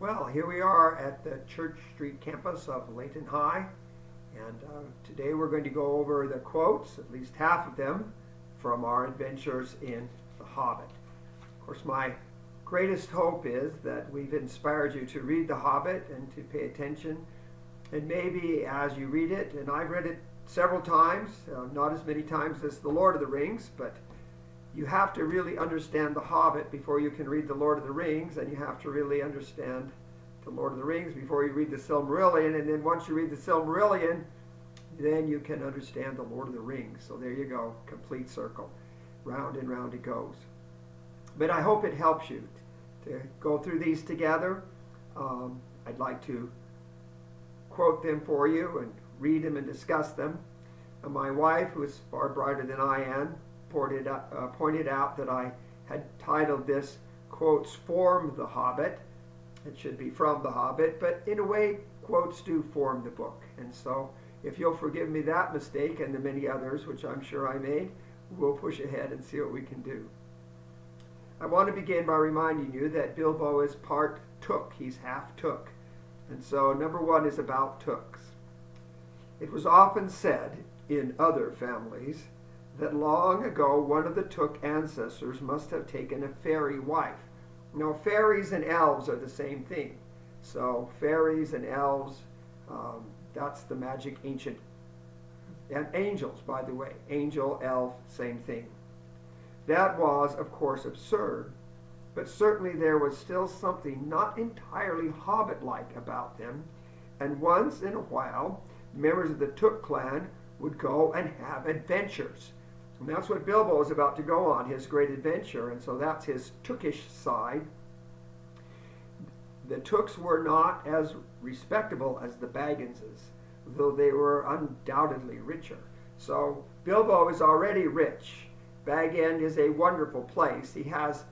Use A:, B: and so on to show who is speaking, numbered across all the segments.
A: Well, here we are at the Church Street campus of Layton High, and today we're going to go over the quotes, at least half of them, from our adventures in The Hobbit. Of course, my greatest hope is that we've inspired you to read The Hobbit and to pay attention, and maybe as you read it, and I've read it several times, not as many times as The Lord of the Rings, but you have to really understand The Hobbit before you can read The Lord of the Rings, and you have to really understand The Lord of the Rings before you read the Silmarillion, and then once you read the Silmarillion, then you can understand The Lord of the Rings. So there you go, complete circle. Round and round it goes. But I hope it helps you to go through these together. I'd like to quote them for you and read them and discuss them. My wife, who is far brighter than I am, pointed out that I had titled this Quotes Form the Hobbit. It should be from the Hobbit, but in a way, quotes do form the book. And so, if you'll forgive me that mistake and the many others, which I'm sure I made, we'll push ahead and see what we can do. I want to begin by reminding you that Bilbo is part Took. He's half Took. And so, number one is about Tooks. It was often said in other families that long ago one of the Took ancestors must have taken a fairy wife. Now, fairies and elves are the same thing. So, fairies and elves, that's the magic ancient. And angels, by the way. Angel, elf, same thing. That was, of course, absurd, but certainly there was still something not entirely hobbit-like about them, and once in a while, members of the Took clan would go and have adventures. And that's what Bilbo is about to go on, his great adventure, and so that's his Tookish side. The Tooks were not as respectable as the Bagginses, though they were undoubtedly richer. So Bilbo is already rich. Bag End is a wonderful place. He has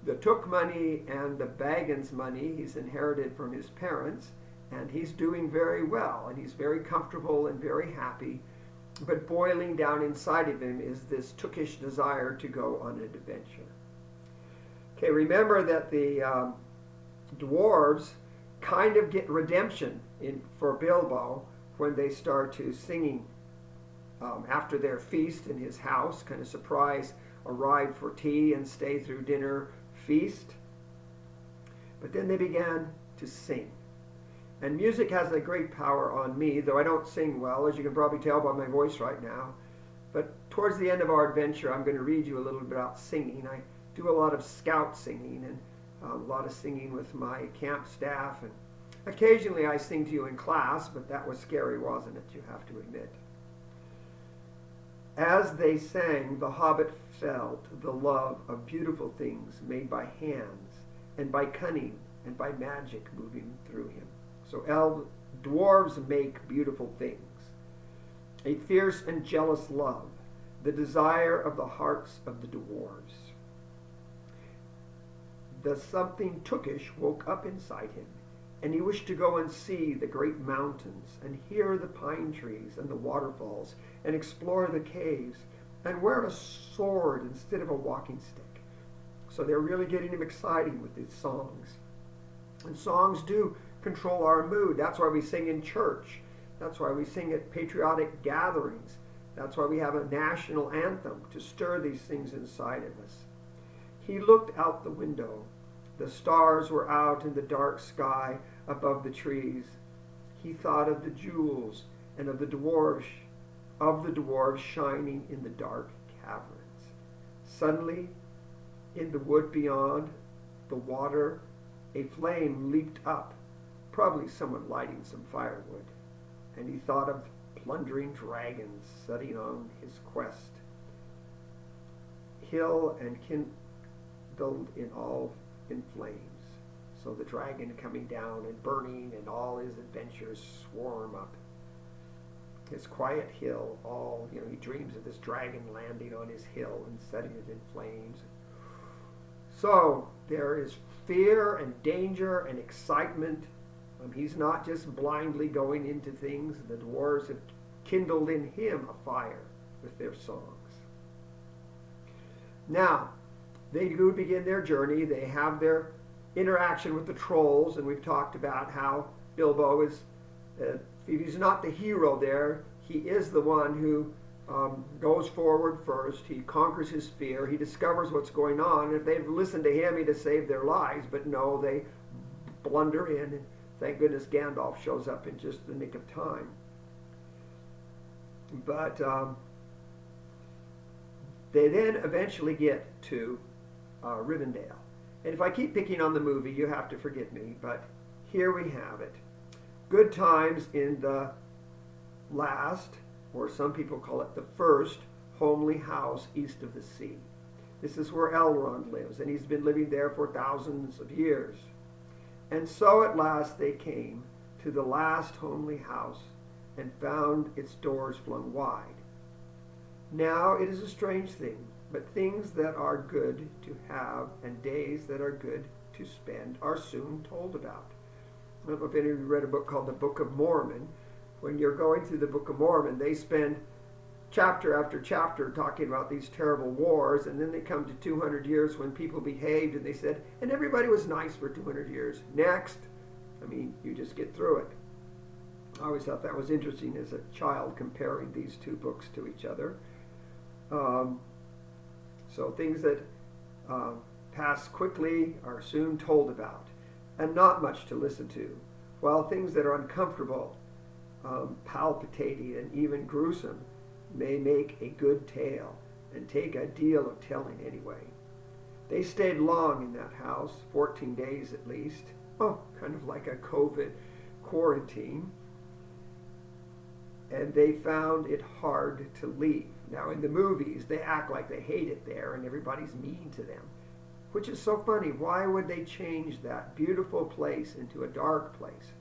A: the Took money and the Baggins money he's inherited from his parents, and he's doing very well, and he's very comfortable and very happy. But boiling down inside of him is this Tookish desire to go on an adventure. Okay, remember that the Dwarves kind of get redemption for Bilbo when they start to singing after their feast in his house, kind of surprise, arrive for tea and stay through dinner, feast. But then they began to sing. And music has a great power on me, though I don't sing well, as you can probably tell by my voice right now. But towards the end of our adventure, I'm going to read you a little bit about singing. I do a lot of scout singing and a lot of singing with my camp staff. And occasionally I sing to you in class, but that was scary, wasn't it? You have to admit. As they sang, the Hobbit felt the love of beautiful things made by hands and by cunning and by magic moving through him. So dwarves make beautiful things. A fierce and jealous love, the desire of the hearts of the dwarves. The something Tookish woke up inside him, and he wished to go and see the great mountains, and hear the pine trees and the waterfalls, and explore the caves, and wear a sword instead of a walking stick. So they're really getting him excited with these songs. And songs do control our mood. That's why we sing in church. That's why we sing at patriotic gatherings. That's why we have a national anthem to stir these things inside of us. He looked out the window. The stars were out in the dark sky above the trees. He thought of the jewels and of the dwarves shining in the dark caverns. Suddenly, in the wood beyond the water, a flame leaped up, probably someone lighting some firewood, and he thought of plundering dragons setting on his quest. Hill and kindled in flames. So the dragon coming down and burning, and all his adventures swarm up. His quiet hill, he dreams of this dragon landing on his hill and setting it in flames. So there is fear and danger and excitement. He's not just blindly going into things. The dwarves have kindled in him a fire with their songs. Now, they do begin their journey. They have their interaction with the trolls, and we've talked about how Bilbo is, he's not the hero there. He is the one who goes forward first. He conquers his fear. He discovers what's going on. And if they'd listened to him, he'd have saved their lives. But no, they blunder in. And thank goodness Gandalf shows up in just the nick of time. But they then eventually get to Rivendell. And if I keep picking on the movie, you have to forgive me. But here we have it. Good times in the last, or some people call it the first, homely house east of the sea. This is where Elrond lives, and he's been living there for thousands of years. And so at last they came to the last homely house and found its doors flung wide. Now it is a strange thing, but things that are good to have and days that are good to spend are soon told about. I don't know if any of you read a book called the Book of Mormon. When you're going through the Book of Mormon, they spend chapter after chapter talking about these terrible wars, and then they come to 200 years when people behaved, and they said, and everybody was nice for 200 years. Next. I mean, you just get through it. I always thought that was interesting as a child, comparing these two books to each other. So things that pass quickly are soon told about, and not much to listen to, while things that are uncomfortable, palpitating, and even gruesome may make a good tale and take a deal of telling anyway. They stayed long in that house, 14 days at least. Oh, kind of like a COVID quarantine. And they found it hard to leave. Now in the movies, they act like they hate it there and everybody's mean to them, which is so funny. Why would they change that beautiful place into a dark place?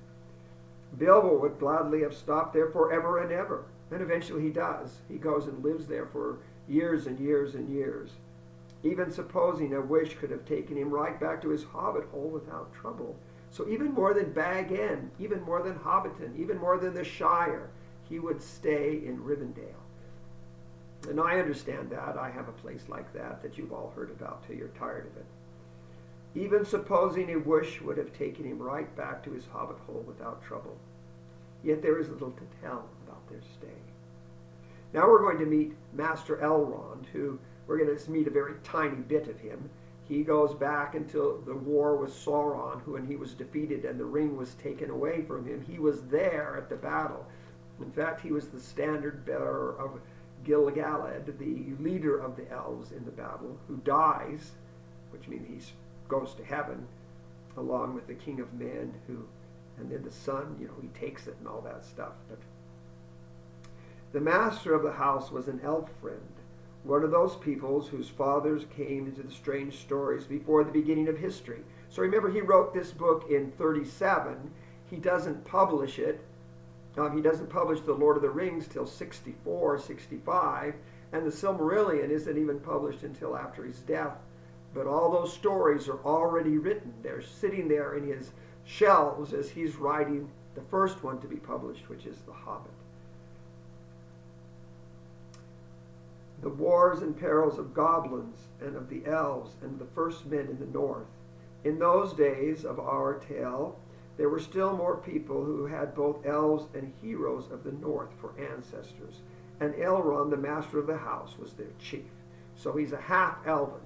A: Bilbo would gladly have stopped there forever and ever. And eventually he does. He goes and lives there for years and years and years. Even supposing a wish could have taken him right back to his hobbit hole without trouble. So even more than Bag End, even more than Hobbiton, even more than the Shire, he would stay in Rivendell. And I understand that. I have a place like that you've all heard about till you're tired of it. Even supposing a wish would have taken him right back to his hobbit hole without trouble. Yet there is little to tell about their stay. Now we're going to meet Master Elrond, who we're going to meet a very tiny bit of him. He goes back until the war with Sauron, when he was defeated and the ring was taken away from him. He was there at the battle. In fact, he was the standard bearer of Gil-galad, the leader of the elves in the battle, who dies, which means he goes to heaven, along with the king of men, and then the son, he takes it and all that stuff. But the master of the house was an elf friend, one of those peoples whose fathers came into the strange stories before the beginning of history. So remember, he wrote this book in 37. He doesn't publish it. He doesn't publish The Lord of the Rings till 64, 65, and the Silmarillion isn't even published until after his death. But all those stories are already written. They're sitting there in his shelves as he's writing the first one to be published, which is The Hobbit. The wars and perils of goblins and of the elves and the first men in the north. In those days of our tale, there were still more people who had both elves and heroes of the north for ancestors, and Elrond, the master of the house, was their chief. So he's a half-elven,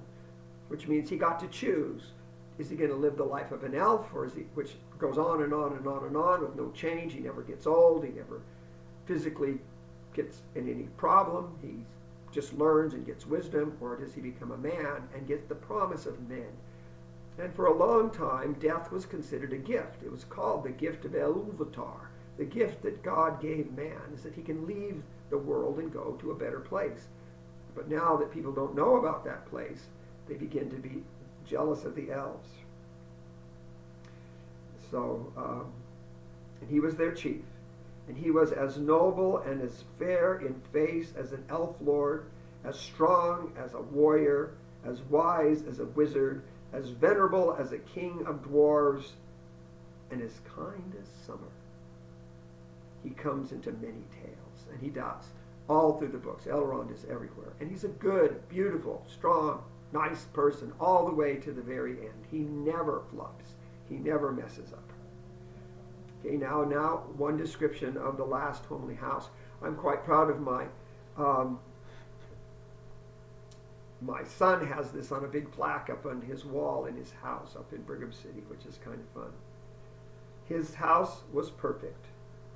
A: which means he got to choose. Is he going to live the life of an elf, or which goes on and on and on and on with no change? He never gets old. He never physically gets in any problem. He just learns and gets wisdom, or does he become a man and get the promise of men? And for a long time, death was considered a gift. It was called the gift of Elvatar. The gift that God gave man is that he can leave the world and go to a better place. But now that people don't know about that place, they begin to be jealous of the elves. So, and he was their chief. And he was as noble and as fair in face as an elf lord, as strong as a warrior, as wise as a wizard, as venerable as a king of dwarves, and as kind as summer. He comes into many tales, and he does, all through the books. Elrond is everywhere. And he's a good, beautiful, strong, nice person all the way to the very end. He never flubs. He never messes up. Okay, now one description of the last homely house. I'm quite proud of my son has this on a big plaque up on his wall in his house up in Brigham City, which is kind of fun. His house was perfect.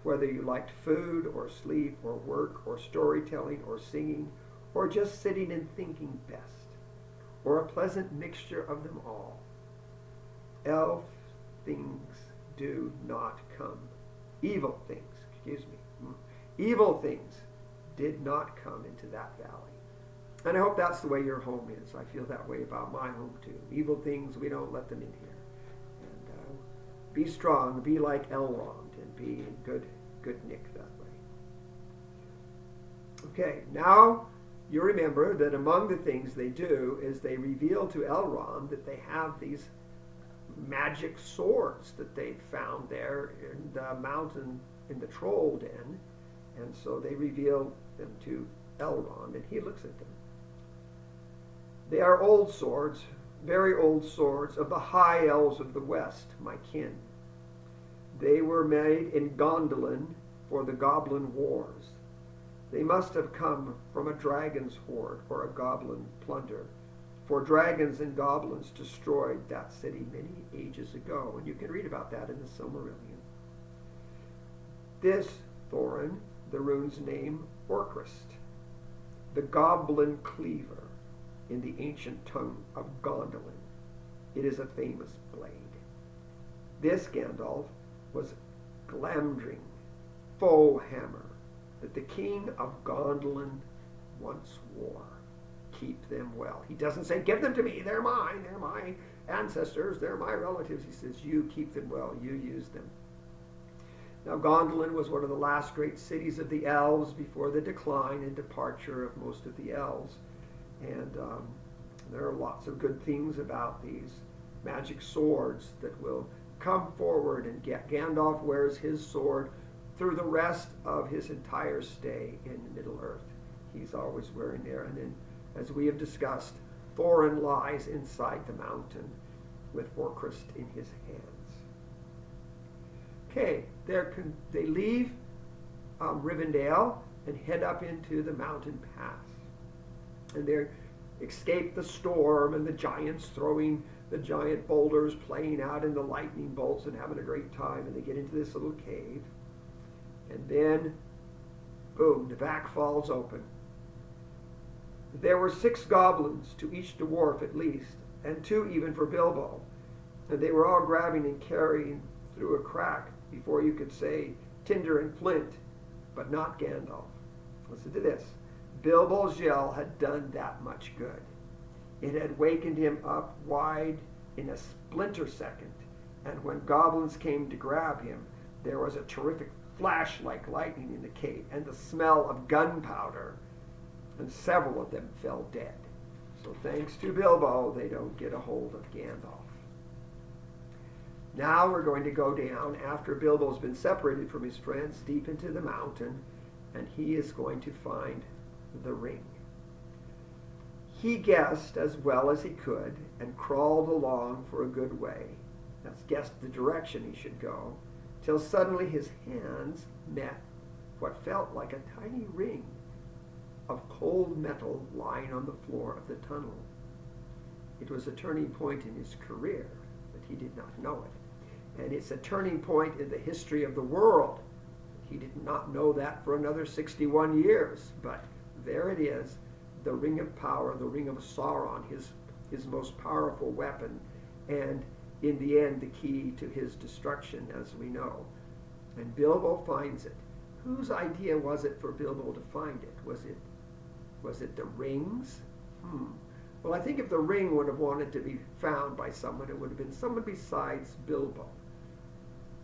A: Whether you liked food or sleep or work or storytelling or singing or just sitting and thinking best, or a pleasant mixture of them all. Elf things do not come. Evil things, evil things did not come into that valley. And I hope that's the way your home is. I feel that way about my home too. Evil things, we don't let them in here. And be strong, be like Elrond, and be in good nick that way. Okay, now you remember that among the things they do is they reveal to Elrond that they have these magic swords that they found there in the mountain in the troll den. And so they reveal them to Elrond, and he looks at them. They are old swords, very old swords of the high elves of the west, my kin. They were made in Gondolin for the goblin wars. They must have come from a dragon's horde or a goblin plunder, for dragons and goblins destroyed that city many ages ago, and you can read about that in the Silmarillion. This Thorin, the rune's name, Orcrist, the goblin cleaver in the ancient tongue of Gondolin. It is a famous blade. This Gandalf was Glamdring, foe hammer, that the king of Gondolin once wore. Keep them well. He doesn't say, give them to me, they're mine, they're my ancestors, they're my relatives. He says, you keep them well, you use them. Now, Gondolin was one of the last great cities of the Elves before the decline and departure of most of the Elves. And there are lots of good things about these magic swords that will come forward, and Gandalf wears his sword through the rest of his entire stay in Middle-earth. He's always wearing there. And then, as we have discussed, Thorin lies inside the mountain with Orcrist in his hands. Okay, they leave Rivendell and head up into the mountain pass. And they escape the storm and the giants throwing the giant boulders, playing out in the lightning bolts and having a great time. And they get into this little cave. And then, boom, the back falls open. There were 6 goblins to each dwarf at least, and 2 even for Bilbo. And they were all grabbing and carrying through a crack before you could say tinder and flint, but not Gandalf. Listen to this. Bilbo's yell had done that much good. It had wakened him up wide in a splinter second, and when goblins came to grab him, there was a terrific flash like lightning in the cave, and the smell of gunpowder, and several of them fell dead. So thanks to Bilbo, they don't get a hold of Gandalf. Now we're going to go down after Bilbo's been separated from his friends deep into the mountain, and he is going to find the ring. He guessed as well as he could and crawled along for a good way. That's guessed the direction he should go, till suddenly his hands met what felt like a tiny ring of cold metal lying on the floor of the tunnel. It was a turning point in his career, but he did not know it. And it's a turning point in the history of the world. He did not know that for another 61 years, but there it is, the ring of power, the ring of Sauron, his most powerful weapon, and in the end, the key to his destruction, as we know. And Bilbo finds it. Whose idea was it for Bilbo to find it? Was it the rings? Well, I think if the ring would have wanted to be found by someone, it would have been someone besides Bilbo.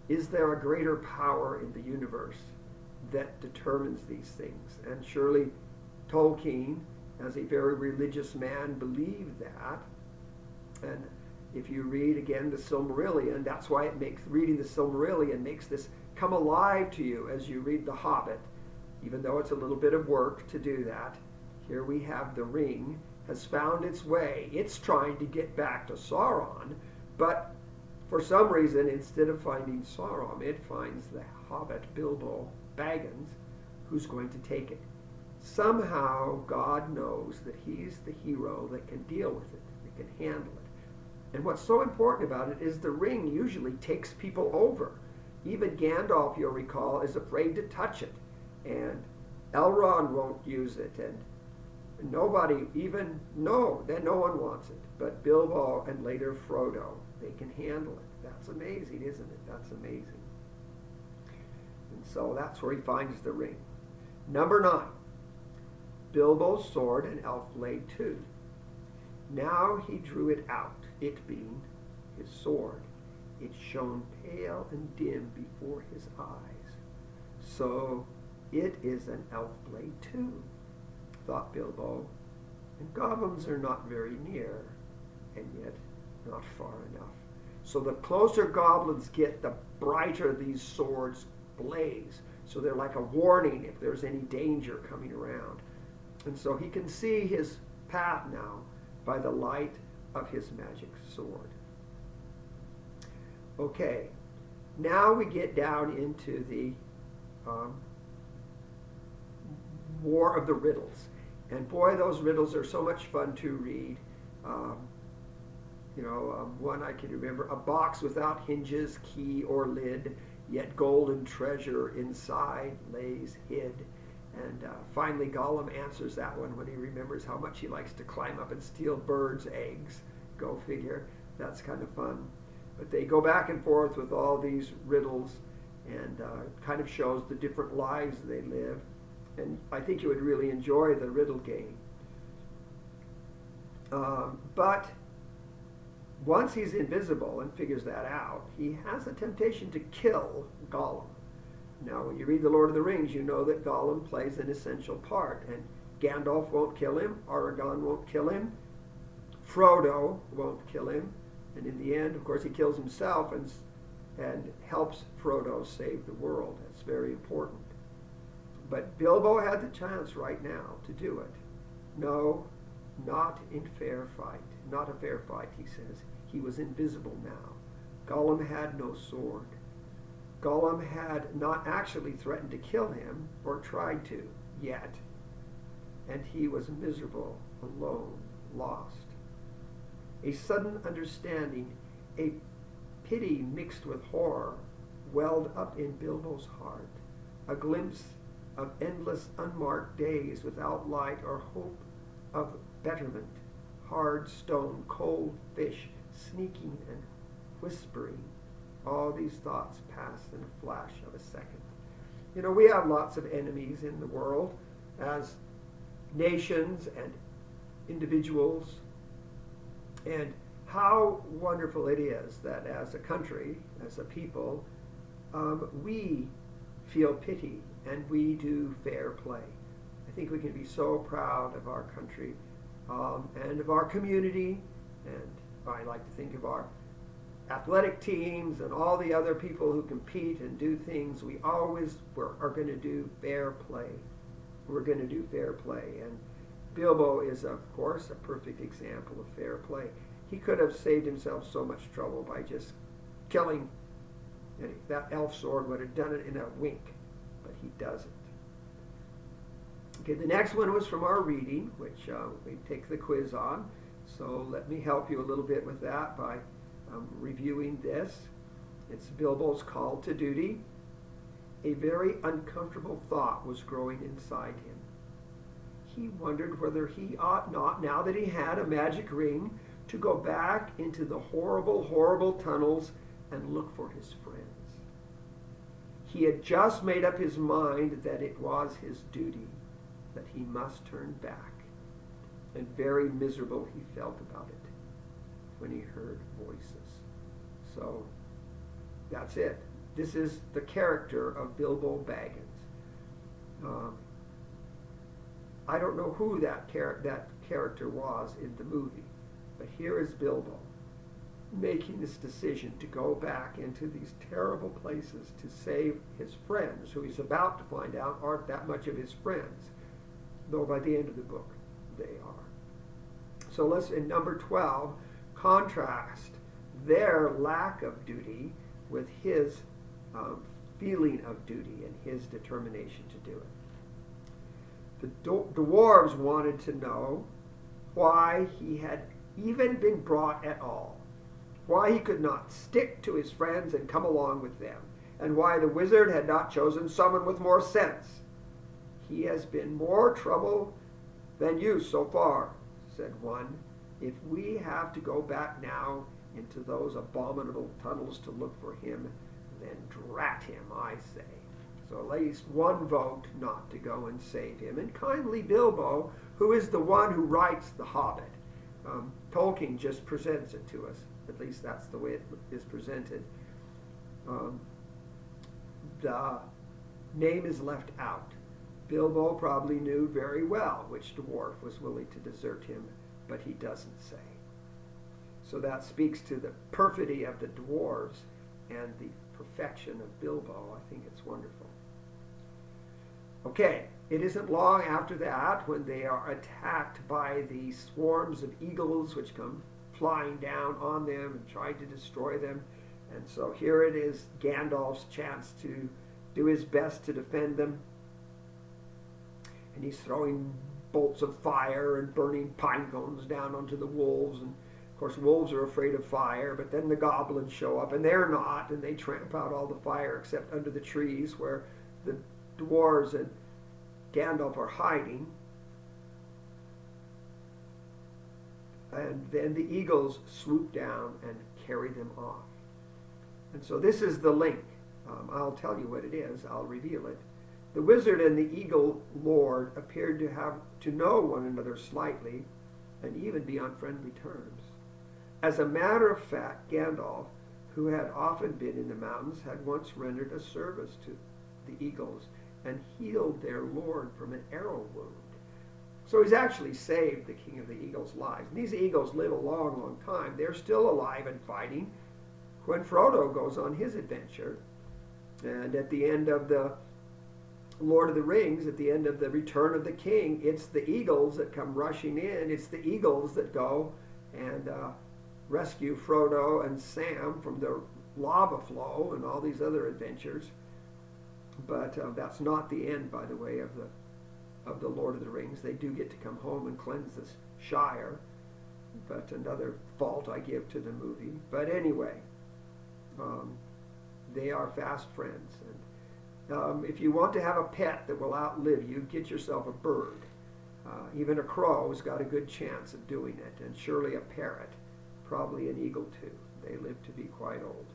A: Is there a greater power in the universe that determines these things? And surely Tolkien, as a very religious man, believed that. And if you read again the Silmarillion, that's why reading the Silmarillion makes this come alive to you as you read The Hobbit, even though it's a little bit of work to do that. Here we have the ring, has found its way. It's trying to get back to Sauron, but for some reason, instead of finding Sauron, it finds the Hobbit Bilbo Baggins, who's going to take it. Somehow, God knows that he's the hero that can deal with it, that can handle it. And what's so important about it is the ring usually takes people over. Even Gandalf, you'll recall, is afraid to touch it. And Elrond won't use it. And nobody, no one wants it. But Bilbo and later Frodo, they can handle it. That's amazing, isn't it? That's amazing. And so that's where he finds the ring. Number 9. Bilbo's sword and elf blade too. Now he drew it out, it being his sword. It shone pale and dim before his eyes. So it is an elf blade too, thought Bilbo. And goblins are not very near, and yet not far enough. So the closer goblins get, the brighter these swords blaze. So they're like a warning if there's any danger coming around. And so he can see his path now by the light of his magic sword. Okay, now we get down into the War of the Riddles. And boy, those riddles are so much fun to read. One I can remember, a box without hinges, key, or lid, yet golden treasure inside lays hid. And finally Gollum answers that one when he remembers how much he likes to climb up and steal birds' eggs. Go figure. That's kind of fun. But they go back and forth with all these riddles, and kind of shows the different lives they live. And I think you would really enjoy the riddle game. But once he's invisible and figures that out, he has a temptation to kill Gollum. Now, when you read The Lord of the Rings, you know that Gollum plays an essential part. And Gandalf won't kill him, Aragorn won't kill him, Frodo won't kill him. And in the end, of course, he kills himself and helps Frodo save the world. That's very important. But Bilbo had the chance right now to do it. No, not in fair fight. Not a fair fight, he says. He was invisible now. Gollum had no sword. Gollum had not actually threatened to kill him, or tried to, yet. And he was miserable, alone, lost. A sudden understanding, a pity mixed with horror, welled up in Bilbo's heart. A glimpse of endless unmarked days without light or hope of betterment. Hard stone, cold fish, sneaking and whispering. All these thoughts passed in a flash of a second. You know, we have lots of enemies in the world as nations and individuals. And how wonderful it is that as a country, as a people, we feel pity and we do fair play. I think we can be so proud of our country and of our community. And I like to think of our athletic teams and all the other people who compete and do things. We always are going to do fair play. We're going to do fair play. And Bilbo is, of course, a perfect example of fair play. He could have saved himself so much trouble by just killing. That elf sword would have done it in a wink, but he doesn't. Okay, the next one was from our reading, which we take the quiz on. So let me help you a little bit with that by reviewing this. It's Bilbo's call to duty. A very uncomfortable thought was growing inside him. He wondered whether he ought not, now that he had a magic ring, to go back into the horrible, horrible tunnels and look for his friends. He had just made up his mind that it was his duty, that he must turn back. And very miserable he felt about it when he heard voices. So that's it. This is the character of Bilbo Baggins. I don't know who that character was in the movie, but here is Bilbo making this decision to go back into these terrible places to save his friends, who he's about to find out aren't that much of his friends, though by the end of the book they are. So let's, in number 12, contrast their lack of duty with his feeling of duty and his determination to do it. The dwarves wanted to know why he had even been brought at all, why he could not stick to his friends and come along with them, and why the wizard had not chosen someone with more sense. He has been more trouble than you so far, said one. If we have to go back now into those abominable tunnels to look for him, then drat him, I say. So at least one vote not to go and save him. And kindly Bilbo, who is the one who writes The Hobbit, Tolkien just presents it to us. At least that's the way it is presented. The name is left out. Bilbo probably knew very well which dwarf was willing to desert him, but he doesn't say. So that speaks to the perfidy of the dwarves and the perfection of Bilbo. I think it's wonderful. Okay, it isn't long after that when they are attacked by the swarms of eagles which come flying down on them and try to destroy them. And so here it is Gandalf's chance to do his best to defend them. And he's throwing bolts of fire and burning pine cones down onto the wolves. And of course, wolves are afraid of fire, but then the goblins show up, and they're not, and they tramp out all the fire except under the trees where the dwarves and Gandalf are hiding. And then the eagles swoop down and carry them off. And so this is the link. I'll tell you what it is. I'll reveal it. The wizard and the eagle lord appeared to know one another slightly and even be on friendly terms. As a matter of fact, Gandalf, who had often been in the mountains, had once rendered a service to the eagles and healed their lord from an arrow wound. So he's actually saved the king of the eagles' lives. And these eagles live a long, long time. They're still alive and fighting when Frodo goes on his adventure. And at the end of the Lord of the Rings, at the end of the Return of the King, it's the eagles that come rushing in. It's the eagles that go and rescue Frodo and Sam from the lava flow and all these other adventures. But that's not the end, by the way, of the Lord of the Rings. They do get to come home and cleanse this Shire. But another fault I give to the movie. But anyway, they are fast friends. And if you want to have a pet that will outlive you, get yourself a bird. Even a crow has got a good chance of doing it, and surely a parrot, probably an eagle too. They live to be quite old.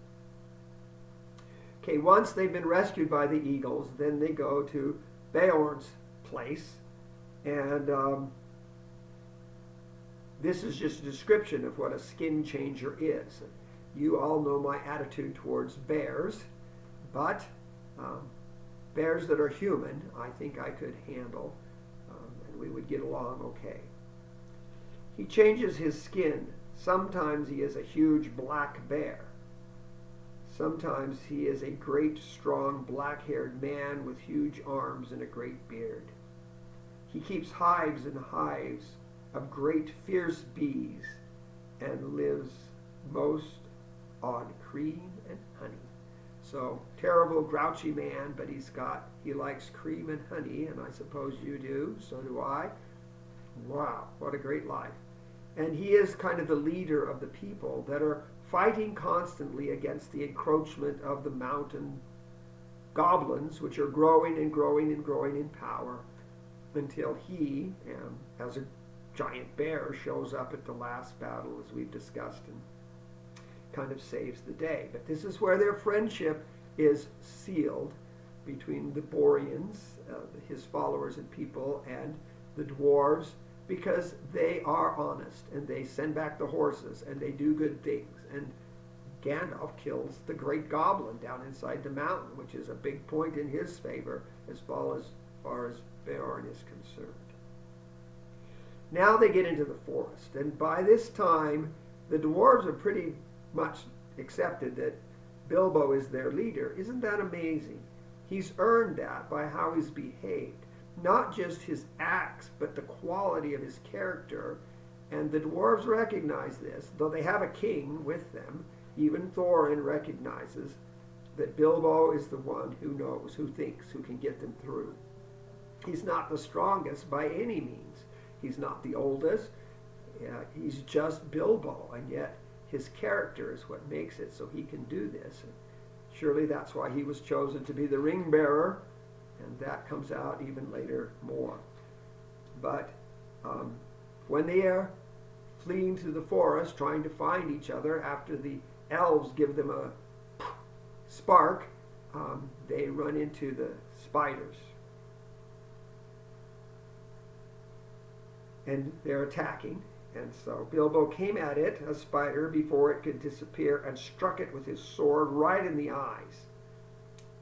A: Okay, once they've been rescued by the eagles, then they go to Beorn's place, and this is just a description of what a skin changer is. You all know my attitude towards bears, but bears that are human, I think I could handle, and we would get along okay. He changes his skin. Sometimes he is a huge black bear. Sometimes he is a great, strong, black-haired man with huge arms and a great beard. He keeps hives and hives of great, fierce bees and lives most on cream and honey. So, terrible, grouchy man, but he likes cream and honey, and I suppose you do, so do I. Wow, what a great life. And he is kind of the leader of the people that are fighting constantly against the encroachment of the mountain goblins, which are growing and growing and growing in power until he, as a giant bear, shows up at the last battle, as we've discussed, and kind of saves the day. But this is where their friendship is sealed between the Boreans, his followers and people, and the dwarves, because they are honest and they send back the horses and they do good things. And Gandalf kills the great goblin down inside the mountain, which is a big point in his favor as far as Beorn is concerned. Now they get into the forest, and by this time the dwarves are pretty much accepted that Bilbo is their leader. Isn't that amazing? He's earned that by how he's behaved. Not just his acts, but the quality of his character And the dwarves recognize this, though they have a king with them. Even Thorin recognizes that Bilbo is the one who knows, who thinks, who can get them through. He's not the strongest by any means. He's not the oldest. He's just Bilbo, and yet his character is what makes it so he can do this. And surely that's why he was chosen to be the ring bearer, and that comes out even later more. But when they are fleeing through the forest, trying to find each other after the elves give them a spark, they run into the spiders. And they're attacking. And so Bilbo came at it, a spider, before it could disappear, and struck it with his sword right in the eyes.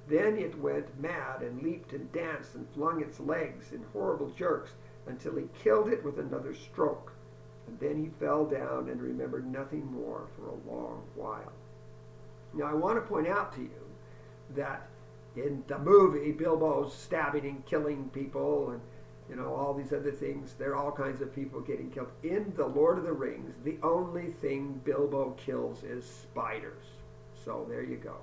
A: Then it went mad and leaped and danced and flung its legs in horrible jerks until he killed it with another stroke. And then he fell down and remembered nothing more for a long while. Now I want to point out to you that in the movie, Bilbo's stabbing and killing people and all these other things. There are all kinds of people getting killed. In The Lord of the Rings, the only thing Bilbo kills is spiders. So there you go.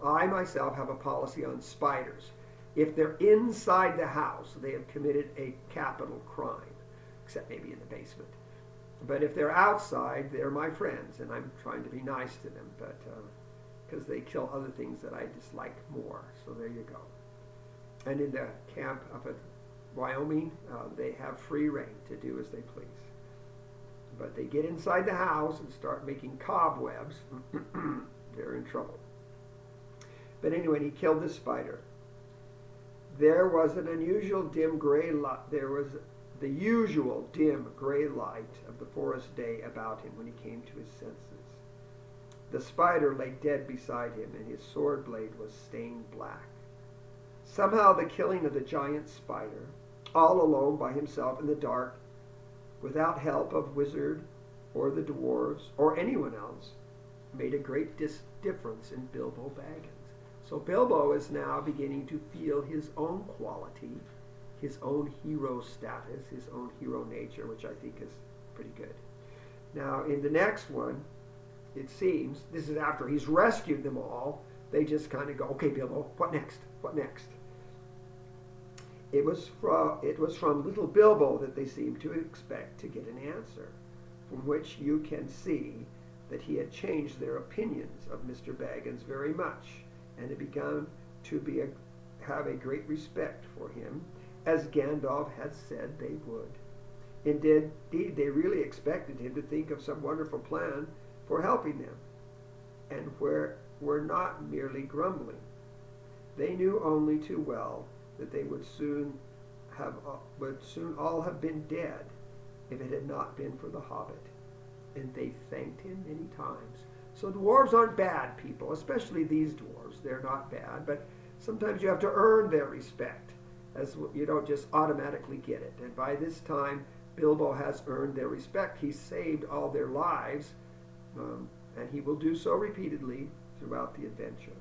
A: I myself have a policy on spiders. If they're inside the house, they have committed a capital crime, except maybe in the basement. But if they're outside, they're my friends, and I'm trying to be nice to them, but because they kill other things that I dislike more. So there you go. And in the camp up at Wyoming, they have free reign to do as they please. But they get inside the house and start making cobwebs. They're in trouble. But anyway, he killed the spider. There was an unusual dim gray light. There was the usual dim gray light of the forest day about him when he came to his senses. The spider lay dead beside him, and his sword blade was stained black. Somehow the killing of the giant spider, all alone by himself in the dark, without help of wizard or the dwarves or anyone else, made a great difference in Bilbo Baggins. So Bilbo is now beginning to feel his own quality, his own hero status, his own hero nature, which I think is pretty good. Now, in the next one, it seems, this is after he's rescued them all, they just kind of go, okay, Bilbo, what next? What next? It was from little Bilbo that they seemed to expect to get an answer, from which you can see that he had changed their opinions of Mr. Baggins very much, and had begun to have a great respect for him, as Gandalf had said they would. Indeed, they really expected him to think of some wonderful plan for helping them, and were not merely grumbling. They knew only too well that they would soon all have been dead if it had not been for the Hobbit, and they thanked him many times. So dwarves aren't bad people, especially these dwarves. They're not bad, but sometimes you have to earn their respect, as you don't just automatically get it. And by this time, Bilbo has earned their respect. He saved all their lives, and he will do so repeatedly throughout the adventure.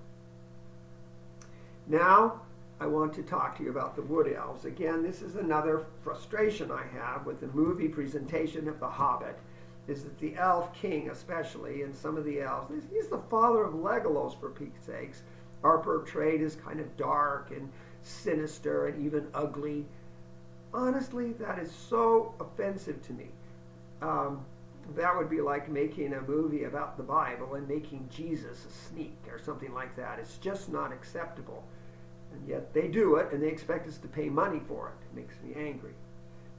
A: Now, I want to talk to you about the Wood Elves. Again, this is another frustration I have with the movie presentation of The Hobbit, is that the elf king especially, and some of the elves, he's the father of Legolas for Pete's sakes, are portrayed as kind of dark and sinister and even ugly. Honestly, that is so offensive to me. That would be like making a movie about the Bible and making Jesus a sneak or something like that. It's just not acceptable. And yet they do it, and they expect us to pay money for it. It makes me angry.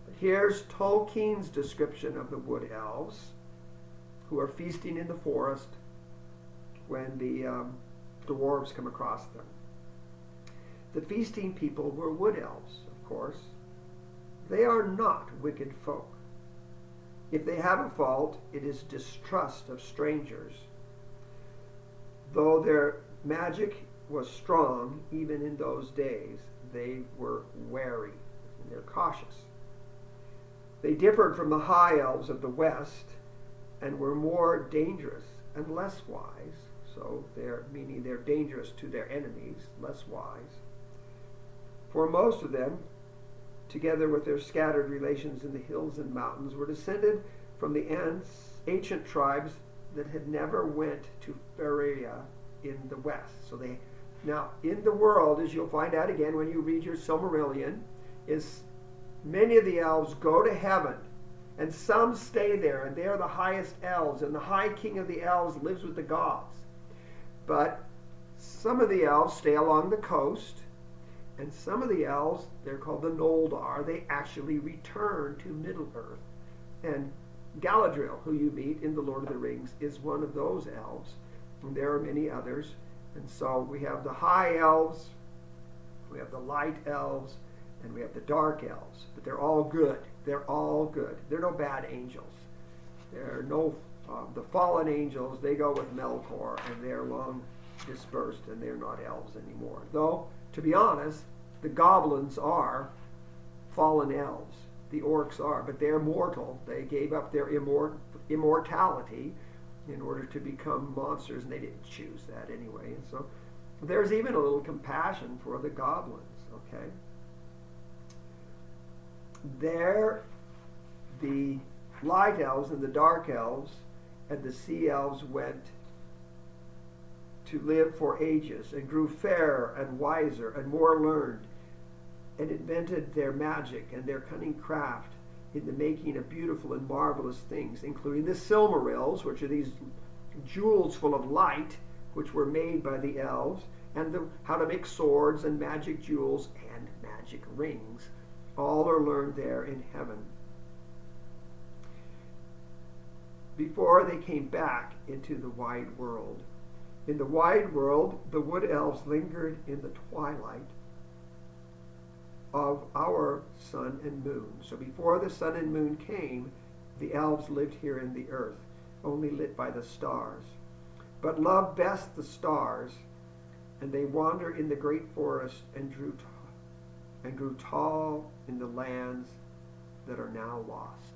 A: But here's Tolkien's description of the Wood Elves, who are feasting in the forest when the dwarves come across them. The feasting people were Wood Elves, of course. They are not wicked folk. If they have a fault, it is distrust of strangers. Though their magic was strong, even in those days, they were wary and they're cautious. They differed from the high elves of the West and were more dangerous and less wise. So meaning they're dangerous to their enemies, less wise. For most of them, together with their scattered relations in the hills and mountains, were descended from the ancient tribes that had never went to Feria in the west. So now in the world, as you'll find out again when you read your Silmarillion, is many of the elves go to heaven, and some stay there, and they are the highest elves, and the high king of the elves lives with the gods. But some of the elves stay along the coast, and some of the elves, they're called the Noldor, they actually return to Middle-earth. And Galadriel, who you meet in The Lord of the Rings, is one of those elves. And there are many others. And so we have the high elves, we have the light elves, and we have the dark elves. But they're all good. They're all good. They're no bad angels. There are no, the fallen angels, they go with Melkor, and they're long dispersed, and they're not elves anymore. Though, to be honest, the goblins are fallen elves. The orcs are, but they're mortal. They gave up their immortality in order to become monsters, and they didn't choose that anyway. And so there's even a little compassion for the goblins, okay? There, the light elves and the dark elves and the sea elves went to live for ages and grew fairer and wiser and more learned and invented their magic and their cunning craft in the making of beautiful and marvelous things, including the Silmarils, which are these jewels full of light, which were made by the elves, and how to make swords and magic jewels and magic rings. All are learned there in heaven. Before they came back into the wide world. In the wide world, the wood elves lingered in the twilight of our sun and moon. So before the sun and moon came, the elves lived here in the earth, only lit by the stars. But loved best the stars, and they wander in the great forest and grew tall in the lands that are now lost.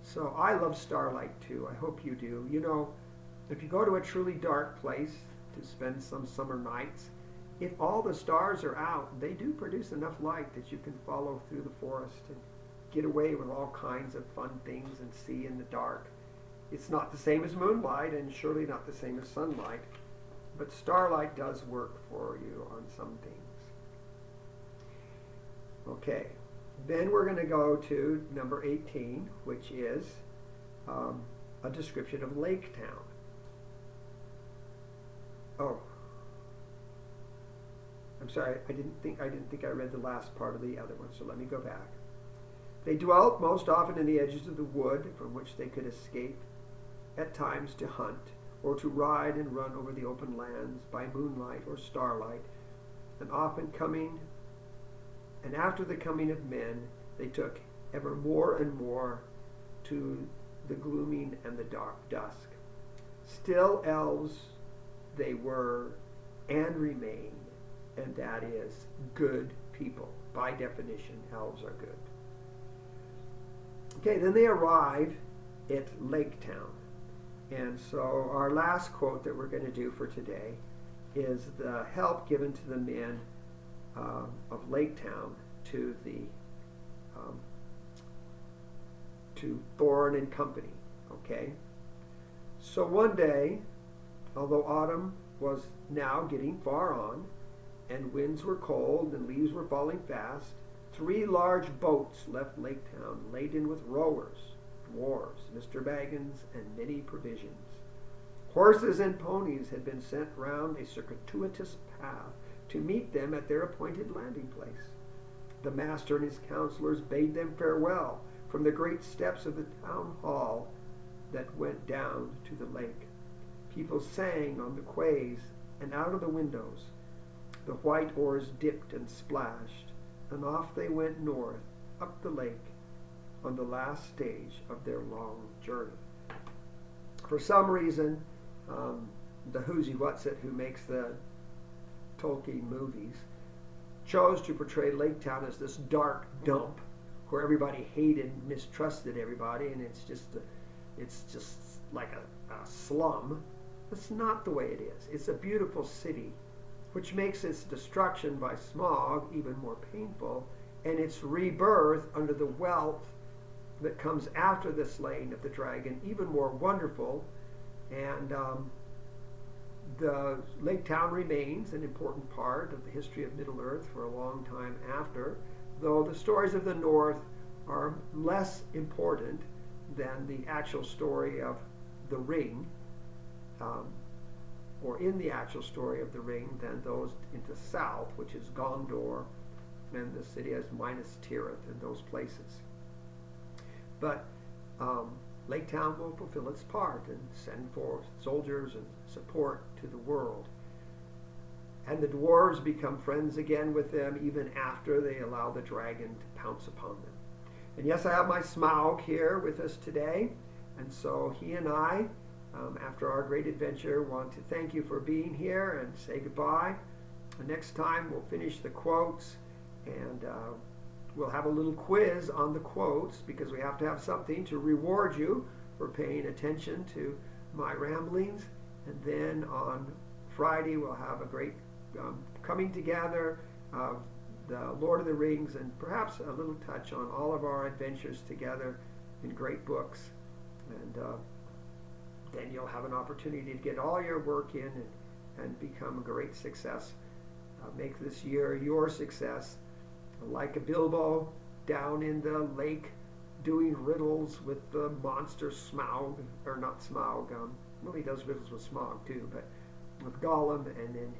A: So I love starlight too. I hope you do. You know, if you go to a truly dark place to spend some summer nights, if all the stars are out, they do produce enough light that you can follow through the forest and get away with all kinds of fun things and see in the dark. It's not the same as moonlight and surely not the same as sunlight, but starlight does work for you on some things. Okay, then we're going to go to number 18, which is a description of Lake Town. Oh, I'm sorry, I didn't think I read the last part of the other one, so let me go back. They dwelt most often in the edges of the wood from which they could escape, at times to hunt, or to ride and run over the open lands by moonlight or starlight, and after the coming of men, they took ever more and more to the gloaming and the dark dusk. Still elves they were and remain, and that is good people. By definition, elves are good. Okay, then they arrive at Lake Town. And so our last quote that we're going to do for today is the help given to the men of Lake Town to Thorin and company. Okay? So one day, although autumn was now getting far on, and winds were cold and leaves were falling fast, 3 large boats left Lake Town, laden with rowers, dwarves, Mr. Baggins, and many provisions. Horses and ponies had been sent round a circuitous path to meet them at their appointed landing place. The master and his counselors bade them farewell from the great steps of the town hall that went down to the lake. People sang on the quays and out of the windows. The white oars dipped and splashed, and off they went north, up the lake, on the last stage of their long journey. For some reason, the who makes the Tolkien movies, chose to portray Lake Town as this dark dump where everybody hated and mistrusted everybody, and it's just like a slum. That's not the way it is. It's a beautiful city, which makes its destruction by smog even more painful, and its rebirth under the wealth that comes after the slaying of the dragon even more wonderful. And the lake town remains an important part of the history of Middle-earth for a long time after, though the stories of the North are less important than the actual story of the ring, or in the actual story of the ring, than those into south, which is Gondor and the city as Minas Tirith and those places. But Lake Town will fulfill its part and send forth soldiers and support to the world. And the dwarves become friends again with them even after they allow the dragon to pounce upon them. And yes, I have my Smaug here with us today. And so he and I, after our great adventure, want to thank you for being here and say goodbye. And next time we'll finish the quotes, and we'll have a little quiz on the quotes, because we have to have something to reward you for paying attention to my ramblings. And then on Friday we'll have a great coming together of the Lord of the Rings, and perhaps a little touch on all of our adventures together in great books. And then you'll have an opportunity to get all your work in and become a great success. Make this year your success, like a Bilbo down in the lake doing riddles with the monster Smaug, or not Smaug, well, he does riddles with Smaug too, but with Gollum, and then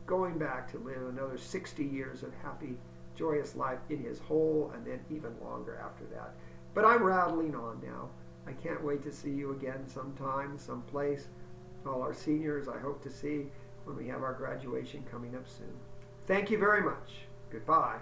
A: going back to live another 60 years of happy, joyous life in his hole, and then even longer after that. But I'm rattling on now. I can't wait to see you again sometime, someplace. All our seniors I hope to see when we have our graduation coming up soon. Thank you very much. Goodbye.